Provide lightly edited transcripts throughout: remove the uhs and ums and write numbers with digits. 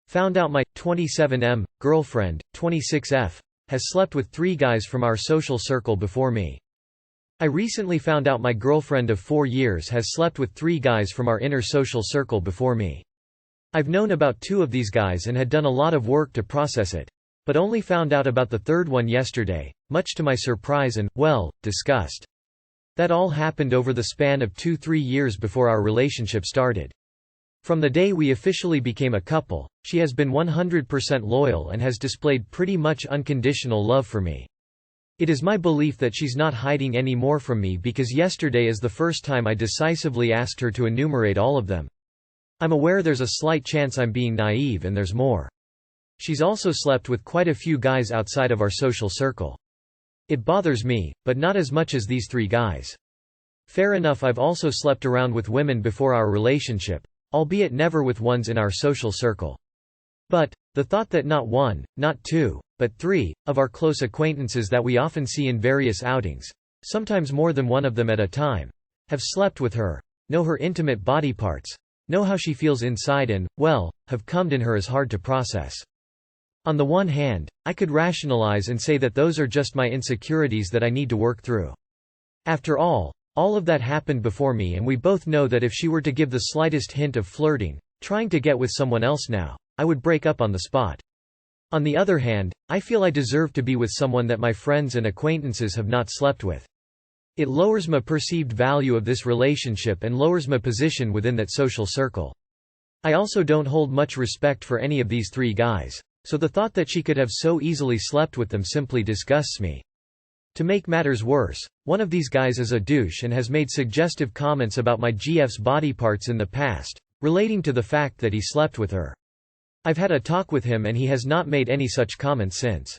Found out my 27M girlfriend, 26F, has slept with 3 guys from our social circle before me. I recently found out my girlfriend of 4 years has slept with 3 guys from our inner social circle before me. I've known about 2 of these guys and had done a lot of work to process it, but only found out about the 3rd one yesterday, much to my surprise and, well, disgust. That all happened over the span of 2–3 years before our relationship started. From the day we officially became a couple, she has been 100% loyal and has displayed pretty much unconditional love for me. It is my belief that she's not hiding any more from me because yesterday is the first time I decisively asked her to enumerate all of them. I'm aware there's a slight chance I'm being naive and there's more. She's also slept with quite a few guys outside of our social circle. It bothers me, but not as much as these 3 guys. Fair enough, I've also slept around with women before our relationship, albeit never with ones in our social circle. But the thought that not 1, not 2, but 3, of our close acquaintances that we often see in various outings, sometimes more than one of them at a time, have slept with her, know her intimate body parts, know how she feels inside and, well, have cummed in her is hard to process. On the one hand, I could rationalize and say that those are just my insecurities that I need to work through. After all of that happened before me, and we both know that if she were to give the slightest hint of flirting, trying to get with someone else now, I would break up on the spot. On the other hand, I feel I deserve to be with someone that my friends and acquaintances have not slept with. It lowers my perceived value of this relationship and lowers my position within that social circle. I also don't hold much respect for any of these 3 guys, so the thought that she could have so easily slept with them simply disgusts me. To make matters worse, one of these guys is a douche and has made suggestive comments about my GF's body parts in the past, relating to the fact that he slept with her. I've had a talk with him and he has not made any such comments since.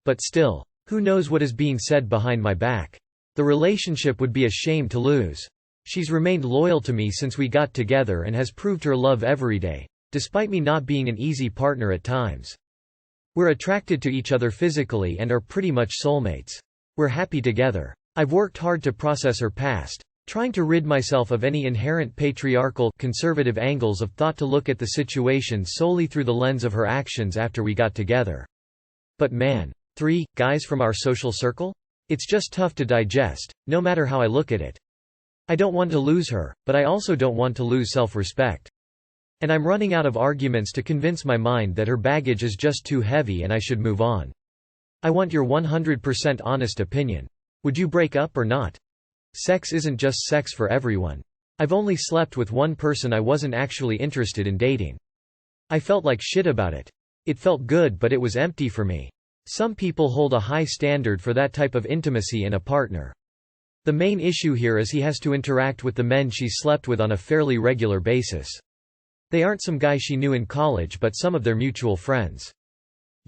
But still, who knows what is being said behind my back? The relationship would be a shame to lose. She's remained loyal to me since we got together and has proved her love every day, despite me not being an easy partner at times. We're attracted to each other physically and are pretty much soulmates. We're happy together. I've worked hard to process her past, trying to rid myself of any inherent patriarchal, conservative angles of thought to look at the situation solely through the lens of her actions after we got together. But man, 3 guys from our social circle? It's just tough to digest, no matter how I look at it. I don't want to lose her, but I also don't want to lose self-respect. And I'm running out of arguments to convince my mind that her baggage is just too heavy and I should move on. I want your 100% honest opinion. Would you break up or not? Sex isn't just sex for everyone. I've only slept with one person I wasn't actually interested in dating. I felt like shit about it. It felt good, but it was empty for me. Some people hold a high standard for that type of intimacy in a partner. The main issue here is he has to interact with the men she slept with on a fairly regular basis. They aren't some guy she knew in college but some of their mutual friends.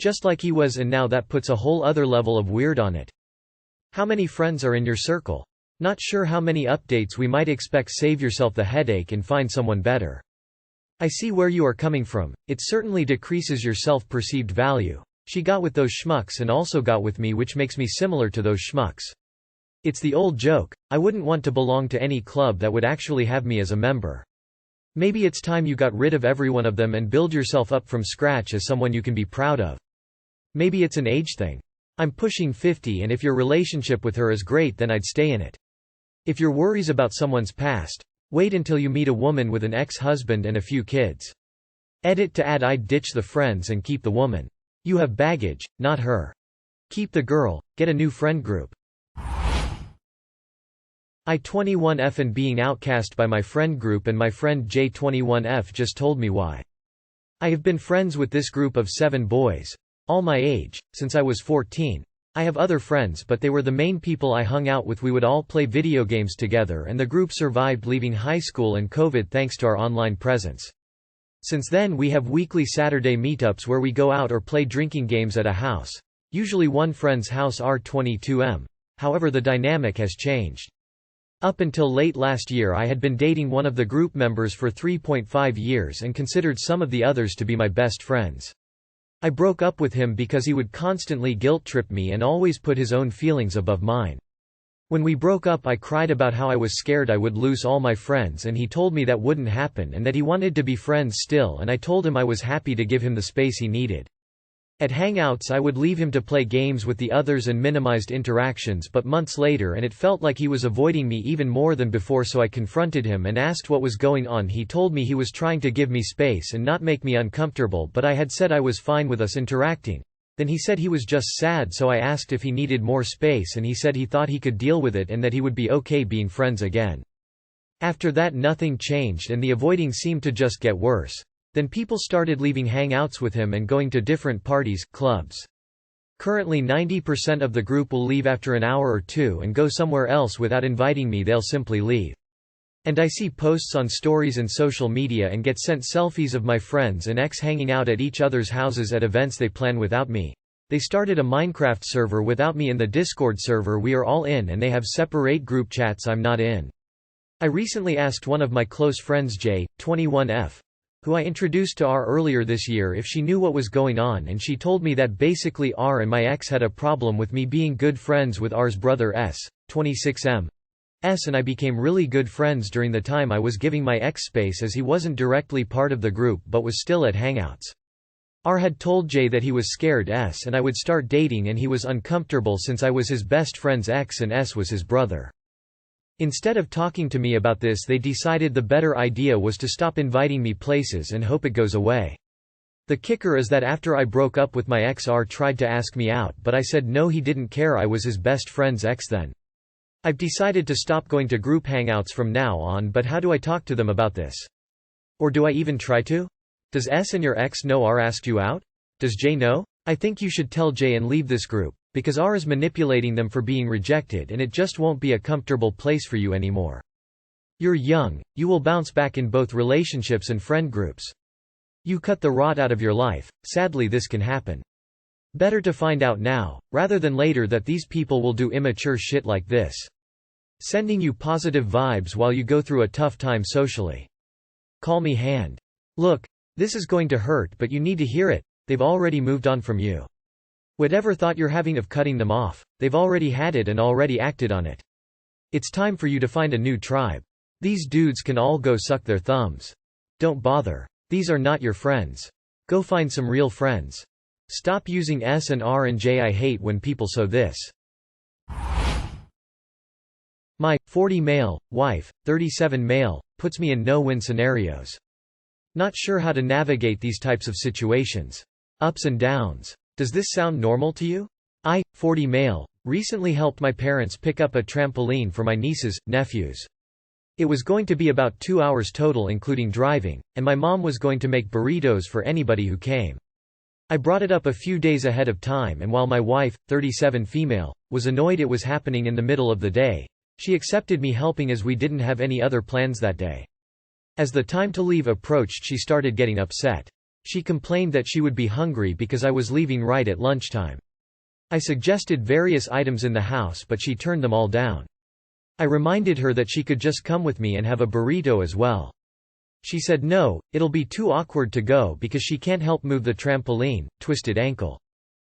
Just like he was, and now that puts a whole other level of weird on it. How many friends are in your circle? Not sure how many updates we might expect. Save yourself the headache and find someone better. I see where you are coming from. It certainly decreases your self-perceived value. She got with those schmucks and also got with me, which makes me similar to those schmucks. It's the old joke, I wouldn't want to belong to any club that would actually have me as a member. Maybe it's time you got rid of every one of them and build yourself up from scratch as someone you can be proud of. Maybe it's an age thing. I'm pushing 50, and if your relationship with her is great, then I'd stay in it. If you're worries about someone's past, wait until you meet a woman with an ex-husband and a few kids. Edit to add I'd ditch the friends and keep the woman. You have baggage, not her. Keep the girl, get a new friend group. I-21F and being outcast by my friend group, and my friend J21F just told me why. I have been friends with this group of 7 boys, all my age, since I was 14. I have other friends, but they were the main people I hung out with. We would all play video games together, and the group survived leaving high school and COVID thanks to our online presence. Since then we have weekly Saturday meetups where we go out or play drinking games at a house, usually one friend's house R22M. However, the dynamic has changed. Up until late last year I had been dating one of the group members for 3.5 years and considered some of the others to be my best friends. I broke up with him because he would constantly guilt-trip me and always put his own feelings above mine. When we broke up I cried about how I was scared I would lose all my friends, and he told me that wouldn't happen and that he wanted to be friends still, and I told him I was happy to give him the space he needed. At hangouts I would leave him to play games with the others and minimized interactions, but months later and it felt like he was avoiding me even more than before, so I confronted him and asked what was going on. He told me he was trying to give me space and not make me uncomfortable, but I had said I was fine with us interacting. Then he said he was just sad, so I asked if he needed more space and he said he thought he could deal with it and that he would be okay being friends again. After that nothing changed and the avoiding seemed to just get worse. Then people started leaving hangouts with him and going to different parties, clubs. Currently 90% of the group will leave after an hour or two and go somewhere else without inviting me, they'll simply leave. And I see posts on stories and social media and get sent selfies of my friends and ex hanging out at each other's houses at events they plan without me. They started a Minecraft server without me in the Discord server we are all in, and they have separate group chats I'm not in. I recently asked one of my close friends J21F, who I introduced to R earlier this year, if she knew what was going on, and she told me that basically R and my ex had a problem with me being good friends with R's brother S26M. And I became really good friends during the time I was giving my ex space, as he wasn't directly part of the group but was still at hangouts. R had told J that he was scared S and I would start dating, and he was uncomfortable since I was his best friend's ex and S was his brother. Instead of talking to me about this, they decided the better idea was to stop inviting me places and hope it goes away. The kicker is that after I broke up with my ex, R tried to ask me out, but I said no, he didn't care, I was his best friend's ex then. I've decided to stop going to group hangouts from now on, but how do I talk to them about this? Or do I even try to? Does S and your ex know R asked you out? Does J know? I think you should tell J and leave this group, because R is manipulating them for being rejected and it just won't be a comfortable place for you anymore. You're young, you will bounce back in both relationships and friend groups. You cut the rot out of your life, sadly this can happen. Better to find out now, rather than later, that these people will do immature shit like this. Sending you positive vibes while you go through a tough time socially. Call me hand. Look, this is going to hurt, but you need to hear it, they've already moved on from you. Whatever thought you're having of cutting them off, they've already had it and already acted on it. It's time for you to find a new tribe. These dudes can all go suck their thumbs. Don't bother. These are not your friends. Go find some real friends. Stop using S and R and J. I hate when people sow this. My 40 male wife, 37 male, puts me in no-win scenarios. Not sure how to navigate these types of situations. Ups and downs. Does this sound normal to you? I, 40 male, recently helped my parents pick up a trampoline for my nieces, nephews. It was going to be about 2 hours total including driving, and my mom was going to make burritos for anybody who came. I brought it up a few days ahead of time, and while my wife, 37 female, was annoyed it was happening in the middle of the day, she accepted me helping as we didn't have any other plans that day. As the time to leave approached, she started getting upset. She complained that she would be hungry because I was leaving right at lunchtime. I suggested various items in the house, but she turned them all down. I reminded her that she could just come with me and have a burrito as well. She said no, it'll be too awkward to go because she can't help move the trampoline, twisted ankle.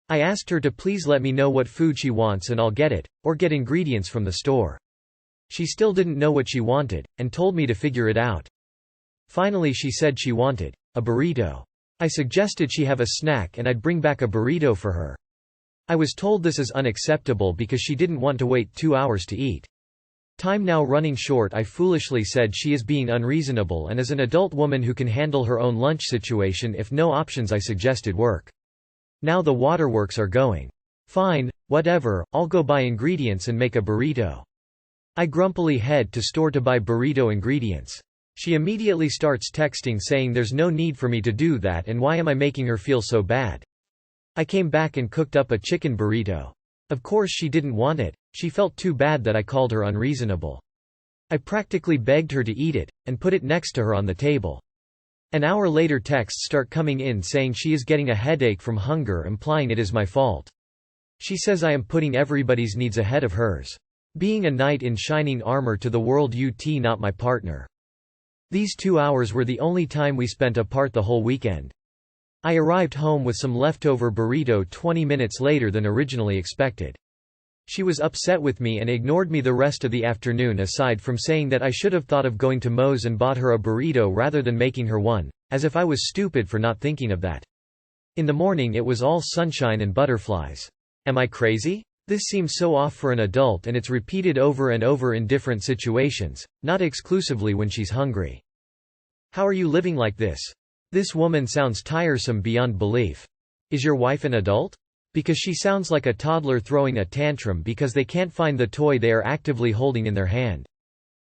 I asked her to please let me know what food she wants and I'll get it, or get ingredients from the store. She still didn't know what she wanted, and told me to figure it out. Finally she said she wanted a burrito. I suggested she have a snack and I'd bring back a burrito for her. I was told this is unacceptable because she didn't want to wait 2 hours to eat. Time now running short, I foolishly said she is being unreasonable and is an adult woman who can handle her own lunch situation if no options I suggested work. Now the waterworks are going. Fine, whatever, I'll go buy ingredients and make a burrito. I grumpily head to store to buy burrito ingredients. She immediately starts texting saying there's no need for me to do that and why am I making her feel so bad. I came back and cooked up a chicken burrito. Of course she didn't want it, she felt too bad that I called her unreasonable. I practically begged her to eat it, and put it next to her on the table. An hour later texts start coming in saying she is getting a headache from hunger, implying it is my fault. She says I am putting everybody's needs ahead of hers. Being a knight in shining armor to the world, not my partner. These 2 hours were the only time we spent apart the whole weekend. I arrived home with some leftover burrito 20 minutes later than originally expected. She was upset with me and ignored me the rest of the afternoon, aside from saying that I should have thought of going to Moe's and bought her a burrito rather than making her one, as if I was stupid for not thinking of that. In the morning it was all sunshine and butterflies. Am I crazy? This seems so off for an adult, and it's repeated over and over in different situations, not exclusively when she's hungry. How are you living like this? This woman sounds tiresome beyond belief. Is your wife an adult? Because she sounds like a toddler throwing a tantrum because they can't find the toy they are actively holding in their hand.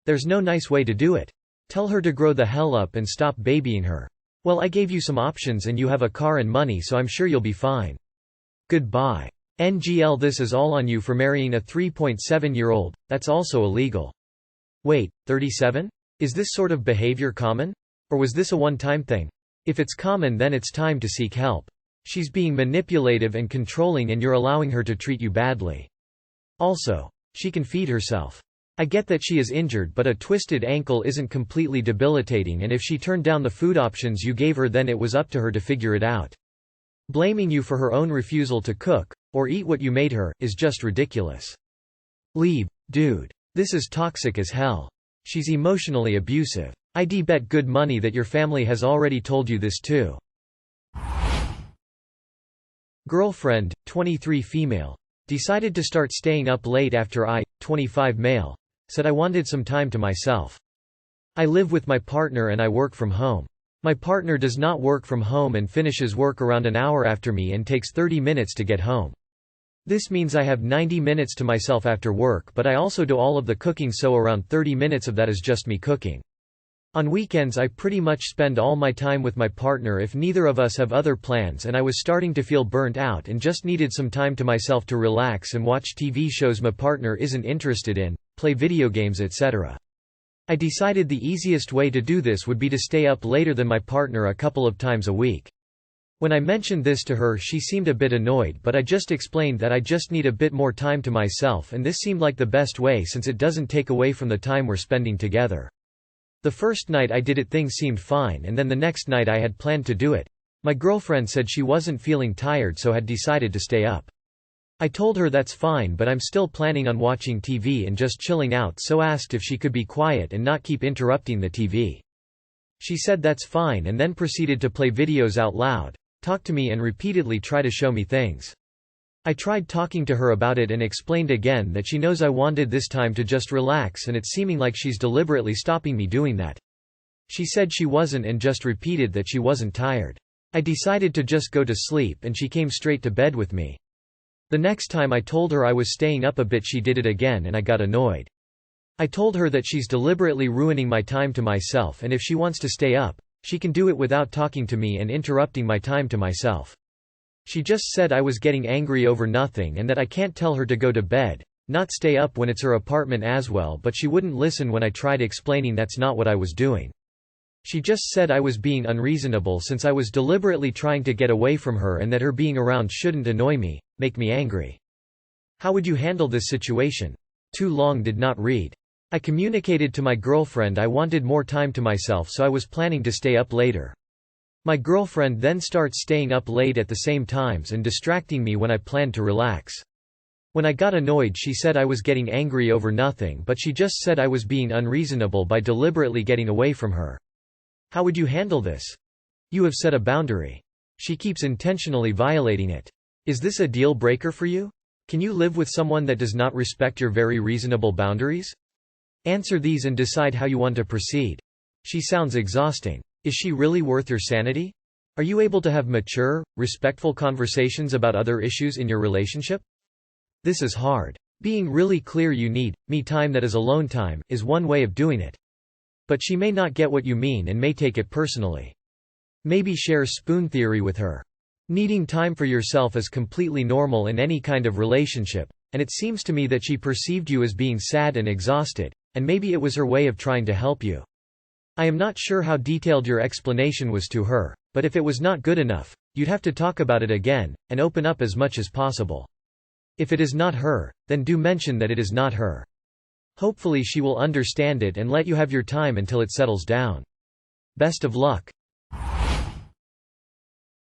There's no nice way to do it. Tell her to grow the hell up and stop babying her. Well, I gave you some options and you have a car and money, so I'm sure you'll be fine. Goodbye. NGL, this is all on you for marrying a 3.7-year-old, that's also illegal. Wait, 37? Is this sort of behavior common? Or was this a one-time thing? If it's common, then it's time to seek help. She's being manipulative and controlling, and you're allowing her to treat you badly. Also, she can feed herself. I get that she is injured, but a twisted ankle isn't completely debilitating, and if she turned down the food options you gave her, then it was up to her to figure it out. Blaming you for her own refusal to cook, or eat what you made her, is just ridiculous. Leave, dude. This is toxic as hell. She's emotionally abusive. I'd bet good money that your family has already told you this too. Girlfriend, 23 female. Decided to start staying up late after I, 25 male, said I wanted some time to myself. I live with my partner and I work from home. My partner does not work from home and finishes work around an hour after me and takes 30 minutes to get home. This means I have 90 minutes to myself after work, but I also do all of the cooking, so around 30 minutes of that is just me cooking. On weekends I pretty much spend all my time with my partner if neither of us have other plans, and I was starting to feel burnt out and just needed some time to myself to relax and watch TV shows my partner isn't interested in, play video games, etc. I decided the easiest way to do this would be to stay up later than my partner a couple of times a week. When I mentioned this to her, she seemed a bit annoyed, but I just explained that I just need a bit more time to myself, and this seemed like the best way since it doesn't take away from the time we're spending together. The first night I did it, things seemed fine, and then the next night I had planned to do it. My girlfriend said she wasn't feeling tired, so had decided to stay up. I told her that's fine, but I'm still planning on watching TV and just chilling out, so asked if she could be quiet and not keep interrupting the TV. She said that's fine and then proceeded to play videos out loud, talk to me, and repeatedly try to show me things. I tried talking to her about it and explained again that she knows I wanted this time to just relax, and it's seeming like she's deliberately stopping me doing that. She said she wasn't and just repeated that she wasn't tired. I decided to just go to sleep and she came straight to bed with me. The next time I told her I was staying up a bit, she did it again and I got annoyed. I told her that she's deliberately ruining my time to myself, and if she wants to stay up, she can do it without talking to me and interrupting my time to myself. She just said I was getting angry over nothing and that I can't tell her to go to bed, not stay up when it's her apartment as well, but she wouldn't listen when I tried explaining that's not what I was doing. She just said I was being unreasonable since I was deliberately trying to get away from her, and that her being around shouldn't annoy me, make me angry. How would you handle this situation? Too long did not read. I communicated to my girlfriend I wanted more time to myself, so I was planning to stay up later. My girlfriend then starts staying up late at the same times and distracting me when I planned to relax. When I got annoyed, she said I was getting angry over nothing, but she just said I was being unreasonable by deliberately getting away from her. How would you handle this? You have set a boundary. She keeps intentionally violating it. Is this a deal breaker for you? Can you live with someone that does not respect your very reasonable boundaries? Answer these and decide how you want to proceed. She sounds exhausting. Is she really worth your sanity? Are you able to have mature, respectful conversations about other issues in your relationship? This is hard. Being really clear you need me time, that is alone time, is one way of doing it. But she may not get what you mean and may take it personally. Maybe share spoon theory with her. Needing time for yourself is completely normal in any kind of relationship, and it seems to me that she perceived you as being sad and exhausted, and maybe it was her way of trying to help you. I am not sure how detailed your explanation was to her, but if it was not good enough, you'd have to talk about it again, and open up as much as possible. If it is not her, then do mention that it is not her. Hopefully she will understand it and let you have your time until it settles down. Best of luck.